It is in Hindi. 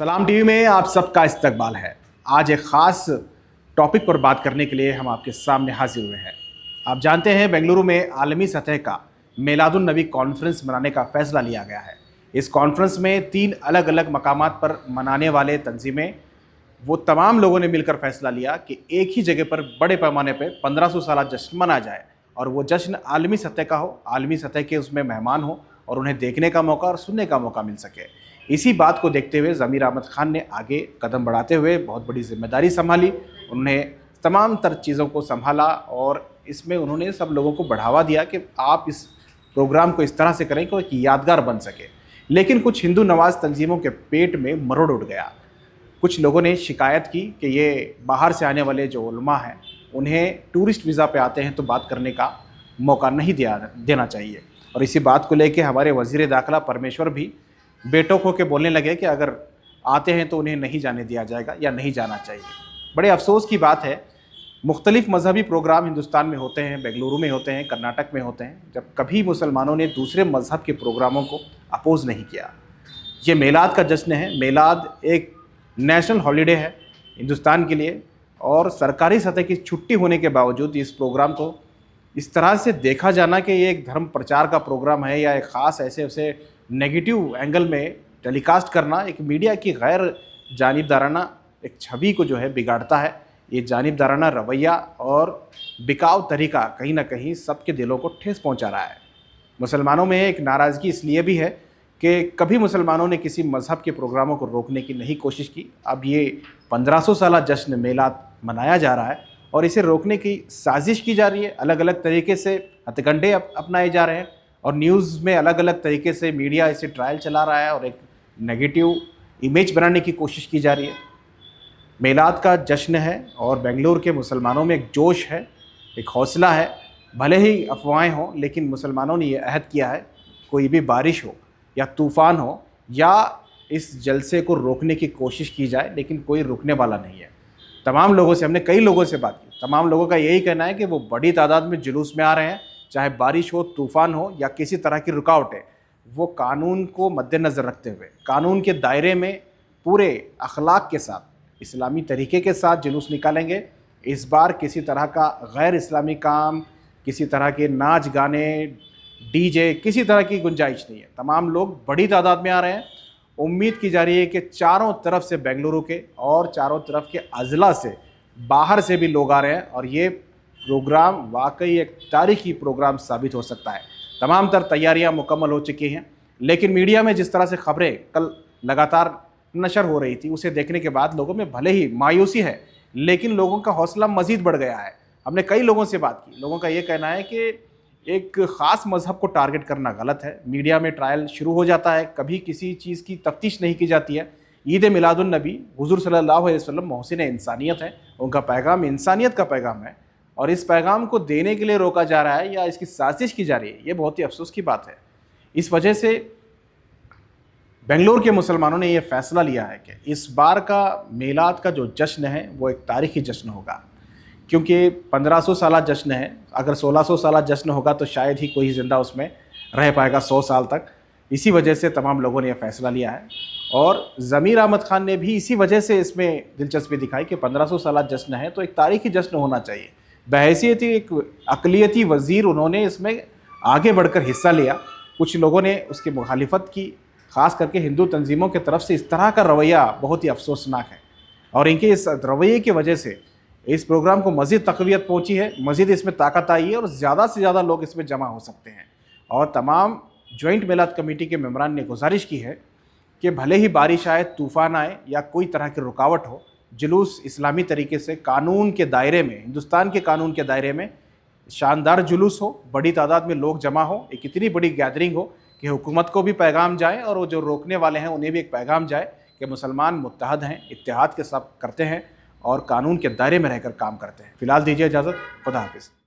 सलाम टीवी में आप सबका इस्तकबाल है। आज एक ख़ास टॉपिक पर बात करने के लिए हम आपके सामने हाजिर हुए हैं। आप जानते हैं बेंगलुरु में आलमी सतह का मिलादुन नबी कॉन्फ्रेंस मनाने का फ़ैसला लिया गया है। इस कॉन्फ्रेंस में 3 अलग अलग मकामात पर मनाने वाले तंजीमें वो तमाम लोगों ने मिलकर फ़ैसला लिया कि एक ही जगह पर बड़े पैमाने पर 1500 साला जश्न मनाया जाए और वो जश्न आलमी सतह का हो, आलमी सतह के उसमें मेहमान हो और उन्हें देखने का मौका और सुनने का मौका मिल सके। इसी बात को देखते हुए ज़मीर अहमद खान ने आगे कदम बढ़ाते हुए बहुत बड़ी जिम्मेदारी संभाली। उन्होंने तमाम तर चीज़ों को संभाला और इसमें उन्होंने सब लोगों को बढ़ावा दिया कि आप इस प्रोग्राम को इस तरह से करें कि एक यादगार बन सके। लेकिन कुछ हिंदू नवाज तंजीमों के पेट में मरोड़ उठ गया। कुछ लोगों ने शिकायत की कि ये बाहर से आने वाले जो उलमा हैं उन्हें टूरिस्ट वीज़ा पे आते हैं तो बात करने का मौका नहीं देना चाहिए। और इसी बात को लेकर हमारे वज़ीर दाखिला परमेश्वर भी बेटोक होकर बोलने लगे कि अगर आते हैं तो उन्हें नहीं जाने दिया जाएगा या नहीं जाना चाहिए। बड़े अफसोस की बात है, मुख्तलिफ मजहबी प्रोग्राम हिंदुस्तान में होते हैं, बेंगलुरु में होते हैं, कर्नाटक में होते हैं, जब कभी मुसलमानों ने दूसरे मज़हब के प्रोग्रामों को अपोज़ नहीं किया। ये मेलाद का जश्न है। मेलाद एक नेशनल हॉलीडे है हिंदुस्तान के लिए और सरकारी सतह की छुट्टी होने के बावजूद इस प्रोग्राम को इस तरह से देखा जाना कि ये एक धर्म प्रचार का प्रोग्राम है या एक ख़ास ऐसे नेगेटिव एंगल में टेलीकास्ट करना एक मीडिया की गैर जानिबदाराना एक छवि को जो है बिगाड़ता है। ये जानिबदाराना रवैया और बिकाऊ तरीका कहीं ना कहीं सबके दिलों को ठेस पहुंचा रहा है। मुसलमानों में एक नाराज़गी इसलिए भी है कि कभी मुसलमानों ने किसी मज़हब के प्रोग्रामों को रोकने की नहीं कोशिश की। अब ये 1500 साला जश्न मेलाद मनाया जा रहा है और इसे रोकने की साजिश की जा रही है। अलग अलग तरीके से हथकंडे अपनाए जा रहे हैं और न्यूज़ में अलग अलग तरीके से मीडिया इसे ट्रायल चला रहा है और एक नेगेटिव इमेज बनाने की कोशिश की जा रही है। मेलाद का जश्न है और बेंगलुरु के मुसलमानों में एक जोश है, एक हौसला है। भले ही अफवाहें हों लेकिन मुसलमानों ने यह अहद किया है कोई भी बारिश हो या तूफ़ान हो या इस जलसे को रोकने की कोशिश की जाए, लेकिन कोई रुकने वाला नहीं है। तमाम लोगों से, हमने कई लोगों से बात की, तमाम लोगों का यही कहना है कि वो बड़ी तादाद में जुलूस में आ रहे हैं, चाहे बारिश हो, तूफ़ान हो या किसी तरह की रुकावटें, वो कानून को मद्देनज़र रखते हुए कानून के दायरे में पूरे अखलाक के साथ, इस्लामी तरीके के साथ जुलूस निकालेंगे। इस बार किसी तरह का गैर इस्लामी काम, किसी तरह के नाच गाने, डीजे, किसी तरह की गुंजाइश नहीं है। तमाम लोग बड़ी तादाद में आ रहे हैं। उम्मीद की जा रही है कि चारों तरफ से बेंगलुरु के और चारों तरफ के अज़ला से, बाहर से भी लोग आ रहे हैं और ये प्रोग्राम वाकई एक तारीखी प्रोग्राम साबित हो सकता है। तमाम तर तैयारियां मुकम्मल हो चुकी हैं, लेकिन मीडिया में जिस तरह से खबरें कल लगातार नशर हो रही थी उसे देखने के बाद लोगों में भले ही मायूसी है लेकिन लोगों का हौसला मज़ीद बढ़ गया है। हमने कई लोगों से बात की, लोगों का ये कहना है कि एक ख़ास मज़हब को टारगेट करना गलत है। मीडिया में ट्रायल शुरू हो जाता है, कभी किसी चीज़ की तफ्तीश नहीं की जाती है। ईद मिलादुन नबी हुज़ूर सल्लल्लाहु अलैहि वसल्लम मोहसिन इंसानियत है, उनका पैगाम इंसानियत का पैगाम है और इस पैगाम को देने के लिए रोका जा रहा है या इसकी साजिश की जा रही है, ये बहुत ही अफसोस की बात है। इस वजह से बेंगलुरु के मुसलमानों ने यह फ़ैसला लिया है कि इस बार का मेलाद का जो जश्न है वो एक तारीख़ी जश्न होगा, क्योंकि 1500 साला जश्न है। अगर 1600 साला जश्न होगा तो शायद ही कोई ज़िंदा उसमें रह पाएगा 100 साल तक। इसी वजह से तमाम लोगों ने यह फ़ैसला लिया है और ज़मीर अहमद खान ने भी इसी वजह से इसमें दिलचस्पी दिखाई कि 1500 साला जश्न है तो एक तारीख़ी जश्न होना चाहिए। बहैसियत एक अक़लियती वज़ीर उन्होंने इसमें आगे बढ़कर हिस्सा लिया। कुछ लोगों ने उसकी मुखालिफत की, ख़ास करके हिंदू तंजीमों की तरफ से इस तरह का रवैया बहुत ही अफसोसनाक है और इनके इस रवैये की वजह से इस प्रोग्राम को मज़ीद तक़वियत पहुँची है, मज़ीद इसमें ताकत आई है और ज़्यादा से ज़्यादा लोग इसमें जमा हो सकते हैं। और तमाम जॉइंट मेलाद कमेटी के मेंबरान ने गुजारिश की है कि भले ही बारिश आए, तूफ़ान आए या कोई तरह की रुकावट हो, जुलूस इस्लामी तरीके से कानून के दायरे में, हिंदुस्तान के कानून के दायरे में शानदार जुलूस हो, बड़ी तादाद में लोग जमा हो, एक इतनी बड़ी गैदरिंग हो कि हुकूमत को भी पैगाम जाए और वो जो रोकने वाले हैं उन्हें भी एक पैगाम जाए कि मुसलमान मुत्तहद हैं, इत्तेहाद के साथ करते हैं और कानून के दायरे में रहकर काम करते हैं। फ़िलहाल दीजिए इजाज़त, खुदा हाफ़िज़।